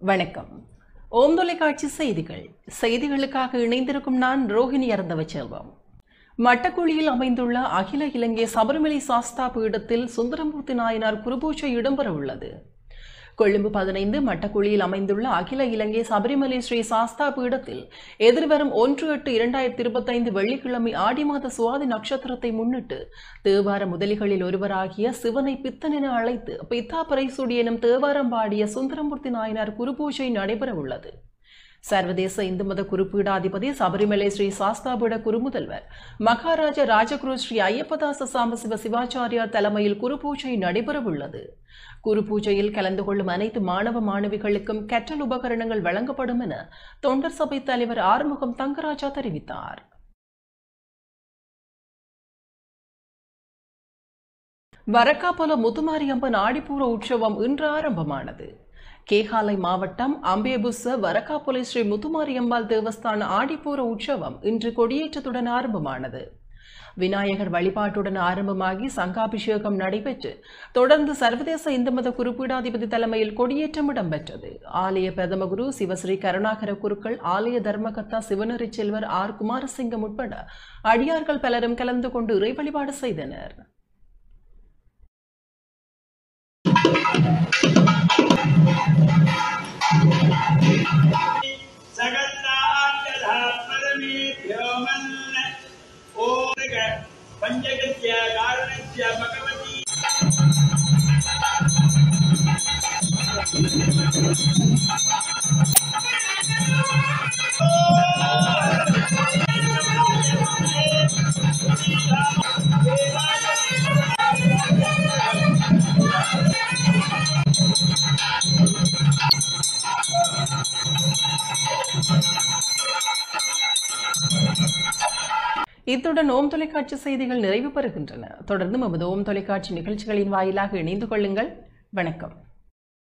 வணக்கம். ஓம் தொலைக்காட்சி செய்திகள். செய்திகளுக்காக இணைந்திருக்கும் நான் ரோஹிணி அறந்தவச்செல்வம். மட்டக்குழியில் அமைந்துள்ள அகில இலங்கை சபரிமலை சாஸ்தா பீடத்தில் சுந்தரமூர்த்தி நாயனார் குருபூஜை இடம்பெறவுள்ளது. கொழும்பு 15 மட்டக்குழியில் அமைந்துள்ள அகில இலங்கை சபரிமலை ஸ்ரீ சாஸ்தா பீடத்தில் எதிர்வரும் 1/8/2025 வெள்ளிக்கிழமை ஆடி மாத சுவாதி நட்சத்திரத்தை முன்னிட்டு தேவார முதலிகளில் ஒருவராகிய சிவனை பித்தன் என அழைத்து பித்தா பரைசூடி எனும் தேவாரம் பாடிய சுந்தரமூர்த்தி நாயனார் குருபூஜை நடைபெறவுள்ளது. சர்வதேச இந்து மத குருப்பீடாதிபதி சபரிமலை ஸ்ரீ சாஸ்தாபீட குருமுதல்வர் மகாராஜா ராஜகுரு ஸ்ரீ ஐயப்பதாச சாம்பசிவ சிவாச்சாரியார் தலைமையில் குருபூஜை நடைபெறவுள்ளது. குருபூஜையில் கலந்து கொள்ளும் அனைத்து மாணவ மாணவிகளுக்கும் கற்றல் உபகரணங்கள் வழங்கப்படும் என தொண்டர் சபை தலைவர் ஆறுமுகம் தங்கராஜா தெரிவித்தார். வரக்காபல முத்துமாரியம்மன் ஆடிப்பூர உற்சவம் இன்று ஆரம்பமானது. கேகாலை மாவட்டம் அம்பேபுச வரக்காபொலை ஸ்ரீ முத்துமாரியம்பாள் தேவஸ்தான ஆடிப்பூர உற்சவம் இன்று கொடியேற்றத்துடன் ஆரம்பமானது. விநாயகர் வழிபாட்டுடன் ஆரம்பமாகி சங்காபிஷேகம் நடைபெற்று தொடர்ந்து சர்வதேச இந்து மத குருப்பீடாதிபதி தலைமையில் கொடியேற்றம் இடம்பெற்றது. ஆலய பிரதம குரு சிவஸ்ரீ கருணாகர குருக்கள், ஆலய தர்மகர்த்தா சிவனரி செல்வர் ஆர் குமாரசிங்கம் உட்பட அடியார்கள் பலரும் கலந்து கொண்டு இறை வழிபாடு செய்தனர். இத்துடன் ஓம் தொலைக்காட்சி செய்திகள் நிறைவு பெறுகின்றன. தொடர்ந்து நமது ஓம் தொலைக்காட்சி நிகழ்ச்சிகளின் வாயிலாக இணைந்து கொள்ளுங்கள். வணக்கம்.